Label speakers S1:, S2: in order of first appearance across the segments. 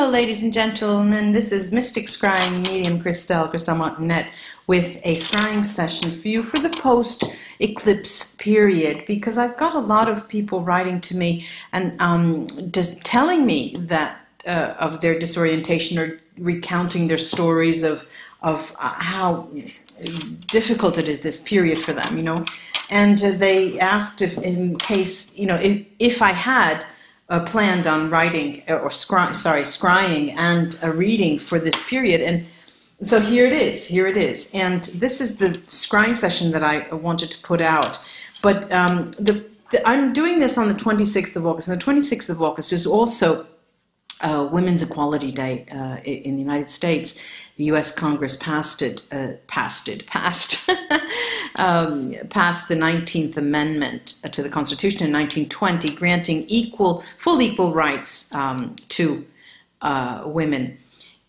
S1: Hello, ladies and gentlemen. This is Mystic Scrying medium Christelle Martinette with a scrying session for you for the post-eclipse period, because I've got a lot of people writing to me and just telling me that of their disorientation or recounting their stories of how difficult it is this period for them, you know. And they asked if, in case, you know, if I had planned on writing or scrying and a reading for this period. And so here it is. And this is the scrying session that I wanted to put out. But I'm doing this on the 26th of August. And the 26th of August is also Women's Equality Day in the United States. The U.S. Congress passed the 19th Amendment to the Constitution in 1920, granting full equal rights to women.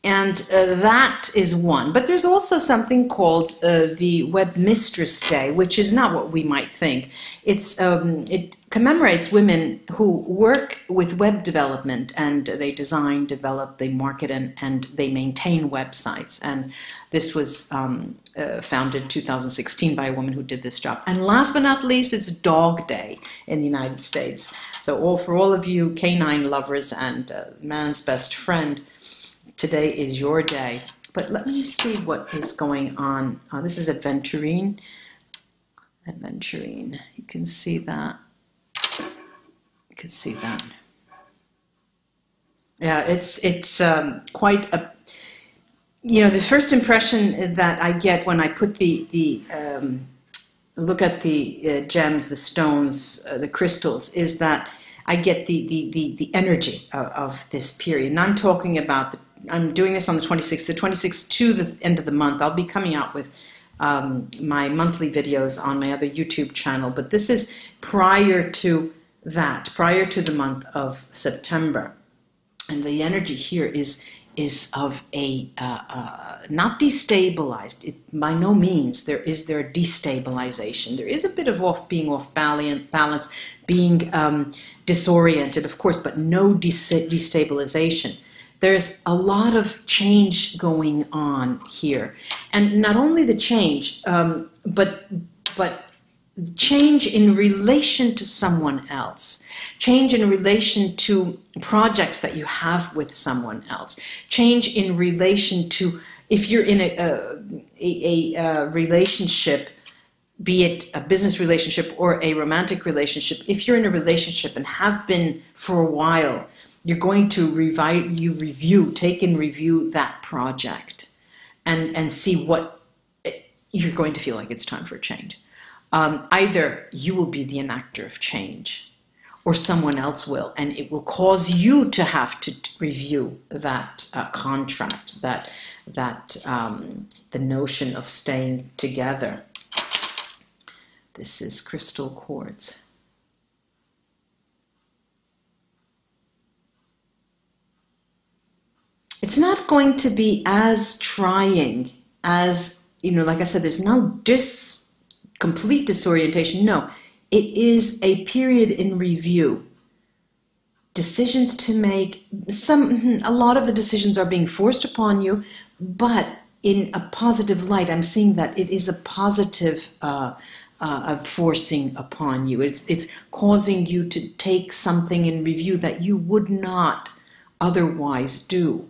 S1: And that is one. But there's also something called the Web Mistress Day, which is not what we might think. It commemorates women who work with web development, and they design, develop, they market, and they maintain websites. And this was founded in 2016 by a woman who did this job. And last but not least, it's Dog Day in the United States. So for all of you canine lovers and man's best friend, today is your day. But let me see what is going on. This is Adventurine. Adventurine. You can see that. You can see that. Yeah, it's quite a. You know, the first impression that I get when I put look at the gems, the stones, the crystals, is that I get the energy of this period. And I'm talking about I'm doing this on the 26th. The 26th to the end of the month, I'll be coming out with my monthly videos on my other YouTube channel. But this is prior to that, prior to the month of September. And the energy here is of a not destabilized. By no means there destabilization. There is a bit of being off balance, being disoriented, of course, but no destabilization. There's a lot of change going on here, and not only the change, but change in relation to someone else, change in relation to projects that you have with someone else, change in relation to if you're in a relationship, be it a business relationship or a romantic relationship. If you're in a relationship and have been for a while, you're going to take in review that project and see what you're going to feel like it's time for a change. Either you will be the enactor of change or someone else will, and it will cause you to have to review that contract, the notion of staying together. This is crystal quartz. It's not going to be as trying as, you know, like I said, there's no complete disorientation. No, it is a period in review. Decisions to make. A lot of the decisions are being forced upon you, but in a positive light. I'm seeing that it is a positive forcing upon you. It's causing you to take something in review that you would not otherwise do.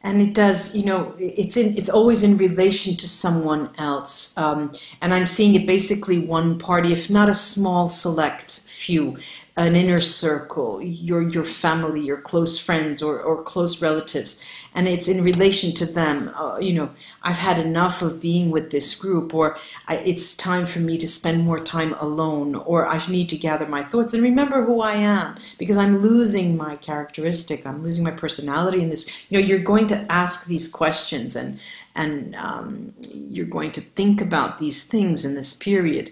S1: And it does, you know, it's always in relation to someone else. And I'm seeing it basically one party, if not a small select few, an inner circle, your family, your close friends or close relatives. And it's in relation to them. You know, I've had enough of being with this group, or it's time for me to spend more time alone, or I need to gather my thoughts and remember who I am, because I'm losing my characteristic, I'm losing my personality in this. You know, you're going to ask these questions and you're going to think about these things in this period.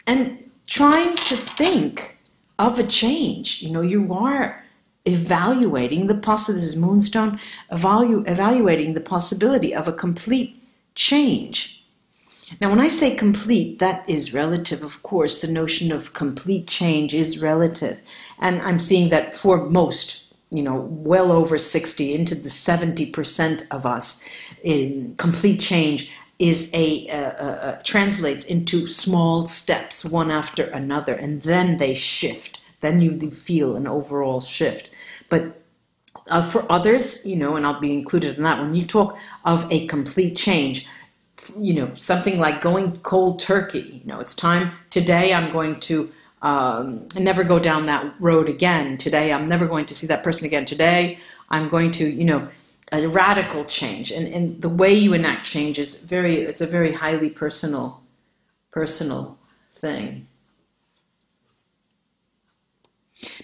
S1: And trying to think of a change. You know, you are evaluating the possibility, this is Moonstone, evaluating the possibility of a complete change. Now, when I say complete, that is relative, of course. The notion of complete change is relative. And I'm seeing that for most, well over 60, into the 70% of us, complete change is translates into small steps, one after another, and then they shift. Then you feel an overall shift. But for others, and I'll be included in that, when you talk of a complete change, something like going cold turkey. It's time. Today I'm going to never go down that road again. Today I'm never going to see that person again. Today I'm going to, a radical change. And the way you enact change is it's a very highly personal thing.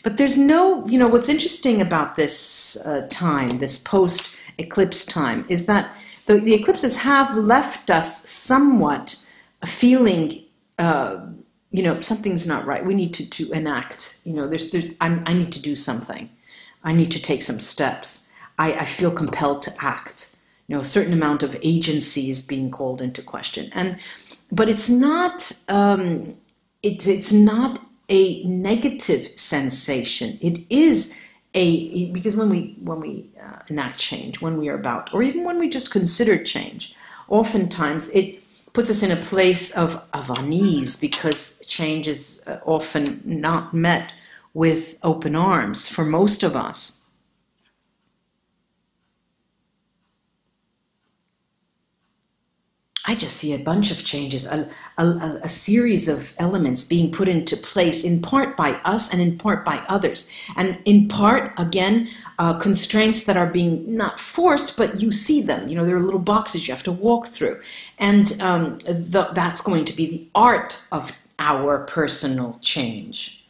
S1: But there's no, what's interesting about this time, this post-eclipse time, is that the eclipses have left us somewhat feeling, something's not right. We need to enact. I need to do something. I need to take some steps. I feel compelled to act. A certain amount of agency is being called into question. But it's not. It's not a negative sensation. It is because when we enact change, when we are about, or even when we just consider change, oftentimes it puts us in a place of unease, because change is often not met with open arms for most of us. I just see a bunch of changes, a series of elements being put into place, in part by us and in part by others. And in part, again, constraints that are being not forced, but you see them. There are little boxes you have to walk through. And that's going to be the art of our personal change.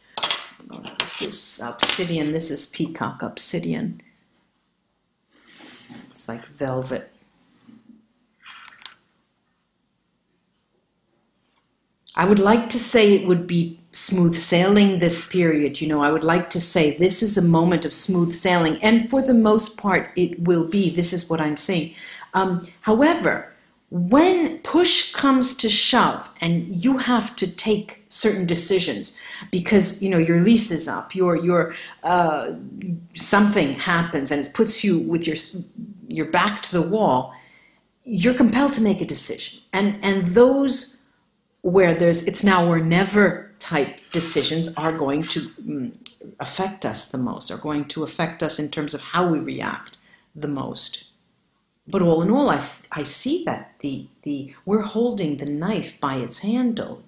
S1: This is Obsidian. This is Peacock Obsidian. It's like velvet. I would like to say it would be smooth sailing this period. I would like to say this is a moment of smooth sailing. And for the most part, it will be. This is what I'm saying. However, when push comes to shove and you have to take certain decisions because, your lease is up, your something happens and it puts you with your back to the wall, you're compelled to make a decision. And those where it's now or never type decisions are going to affect us the most, are going to affect us in terms of how we react the most. But all in all, I see that we're holding the knife by its handle,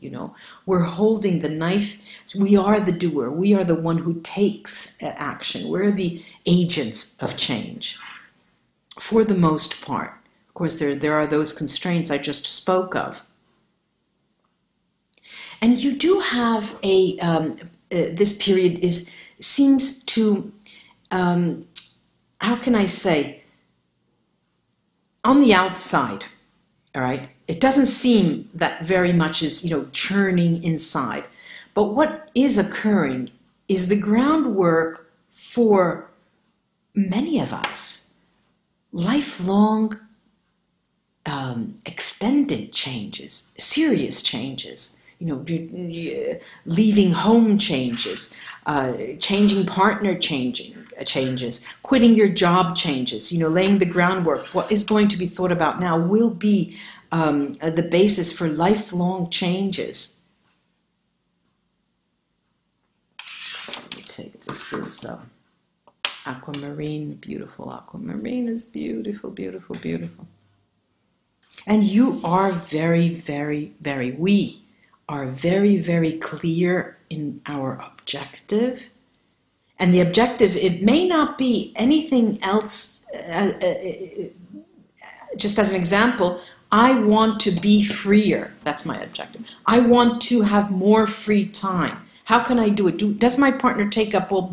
S1: We're holding the knife. We are the doer. We are the one who takes action. We're the agents of change for the most part. Of course, there are those constraints I just spoke of. And you do have this period seems to, how can I say, on the outside, all right, it doesn't seem that very much is, churning inside. But what is occurring is the groundwork for many of us, lifelong, extended changes, serious changes. Leaving home changes, changing partner changes, quitting your job changes, laying the groundwork. What is going to be thought about now will be the basis for lifelong changes. Let me take, this is Aquamarine, beautiful. Aquamarine is beautiful, beautiful, beautiful. And you are very, very, we are very, very clear in our objective. And the objective, it may not be anything else. Just as an example, I want to be freer. That's my objective. I want to have more free time. How can I do it? Does my partner take up? Well,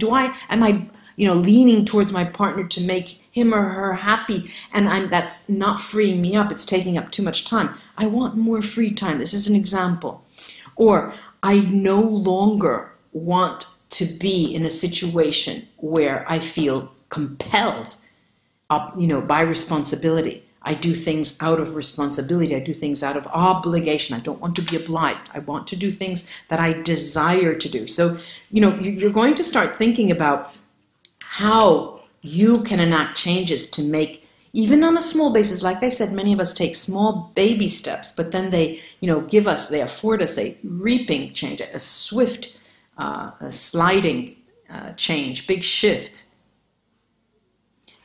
S1: am I leaning towards my partner to make him or her happy, and that's not freeing me up. It's taking up too much time. I want more free time. This is an example. Or I no longer want to be in a situation where I feel compelled, by responsibility. I do things out of responsibility. I do things out of obligation. I don't want to be obliged. I want to do things that I desire to do. So, you know, you're going to start thinking about how you can enact changes to make, even on a small basis. Like I said, many of us take small baby steps, but then they, you know, they afford us a reaping change, a swift, a sliding change, big shift.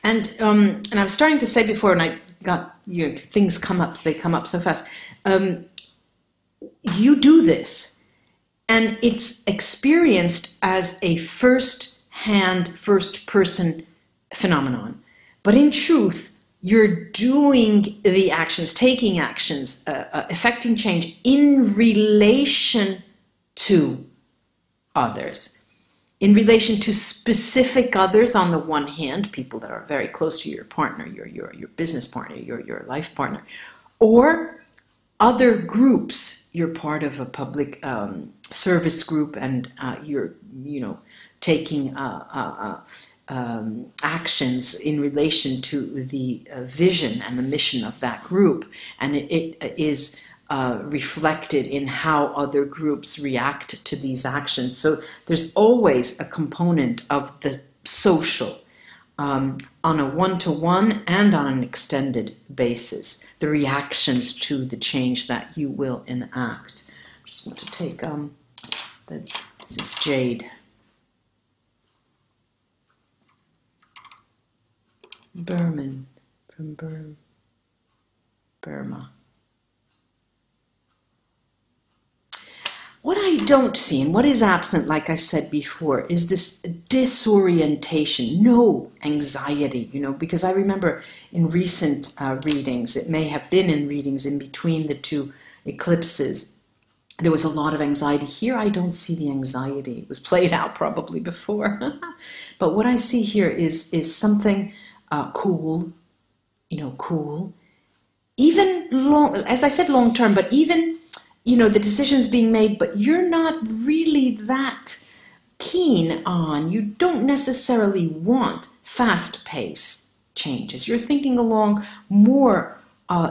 S1: And I was starting to say before, and I got, you know, things come up, they come up so fast. You do this, and it's experienced as a first-hand, first-person phenomenon. But in truth, you're doing the actions, taking actions, affecting change in relation to others. In relation to specific others on the one hand, people that are very close to your partner, your business partner, your life partner, or other groups. You're part of a public service group, and you're, you know, taking actions in relation to the vision and the mission of that group, and it is reflected in how other groups react to these actions. So there's always a component of the social on a one-to-one and on an extended basis, the reactions to the change that you will enact. I'm just going to take, this is jade. Burman, from Burma. What I don't see, and what is absent, like I said before, is this disorientation, no anxiety, you know, because I remember in recent readings, it may have been in readings in between the two eclipses, there was a lot of anxiety. Here I don't see the anxiety. It was played out probably before. But what I see here is something cool, you know, cool. Even long, as I said, long term, but even, you know, the decisions being made, but you're not really that keen on, you don't necessarily want fast-paced changes. You're thinking along more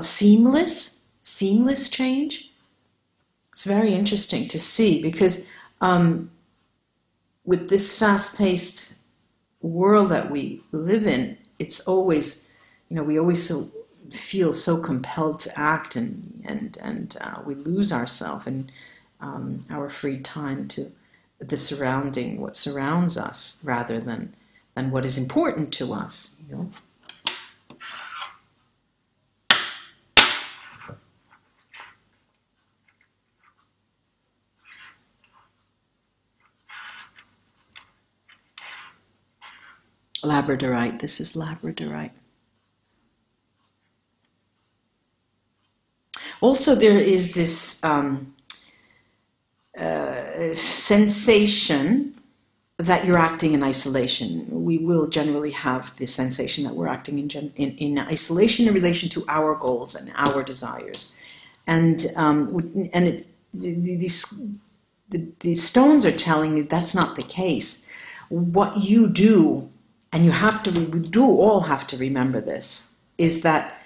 S1: seamless change. It's very interesting to see, because with this fast-paced world that we live in, it's always, you know, we always feel so compelled to act, and we lose ourselves in our free time to the surrounding, what surrounds us, rather than what is important to us, you know. Labradorite, this is Labradorite. Also, there is this sensation that you're acting in isolation. We will generally have the sensation that we're acting in isolation in relation to our goals and our desires. And the stones are telling me that's not the case. What you do, and we do all have to remember this, is that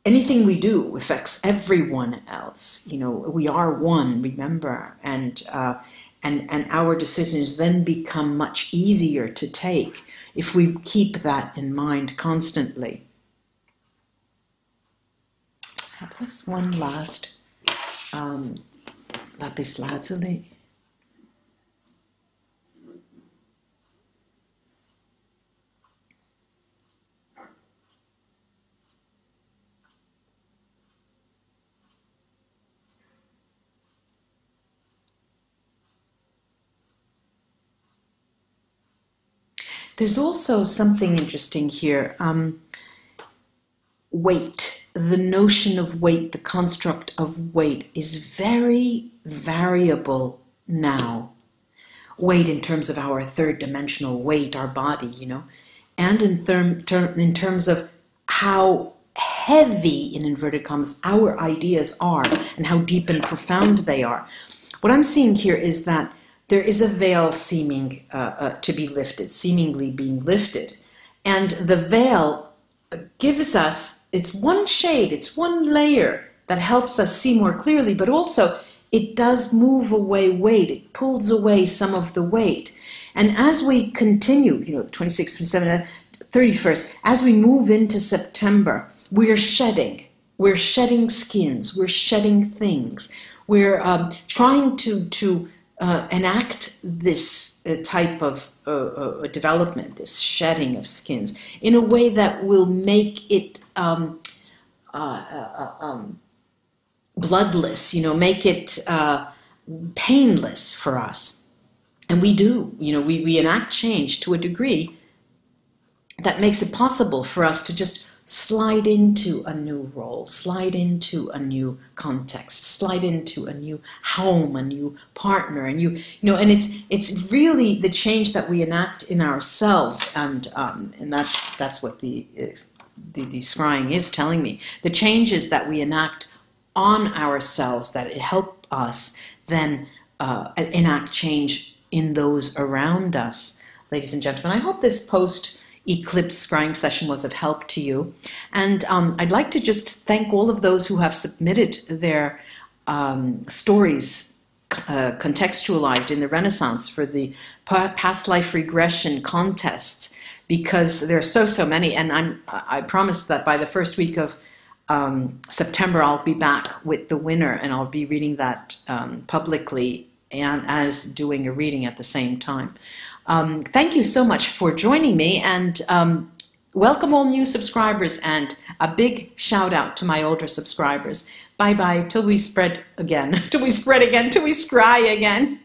S1: anything we do affects everyone else. You know, we are one, remember, and our decisions then become much easier to take if we keep that in mind constantly. Perhaps one last lapis lazuli. There's also something interesting here. Weight, the notion of weight, the construct of weight is very variable now. Weight in terms of our third dimensional weight, our body, you know, and in terms of how heavy, in inverted commas, our ideas are and how deep and profound they are. What I'm seeing here is that there is a veil seeming to be lifted, seemingly being lifted. And the veil gives us, it's one shade, it's one layer that helps us see more clearly, but also it does move away weight. It pulls away some of the weight. And as we continue, you know, the 26th, 27th, 31st, as we move into September, we're shedding. We're shedding skins. We're shedding things. We're trying to enact this type of development, this shedding of skins, in a way that will make it bloodless, you know, make it painless for us. And we do, you know, we enact change to a degree that makes it possible for us to just slide into a new role, slide into a new context, slide into a new home, a new partner, and you know, and it's really the change that we enact in ourselves, and that's what the scrying is telling me. The changes that we enact on ourselves that help us then enact change in those around us. Ladies and gentlemen, I hope this post-eclipse scrying session was of help to you. And I'd like to just thank all of those who have submitted their stories contextualized in the Renaissance for the past life regression contest, because there are so many. And I promise that by the first week of September, I'll be back with the winner, and I'll be reading that publicly and as doing a reading at the same time. Thank you so much for joining me, and welcome all new subscribers, and a big shout out to my older subscribers. Bye bye till we spread again, till we scry again.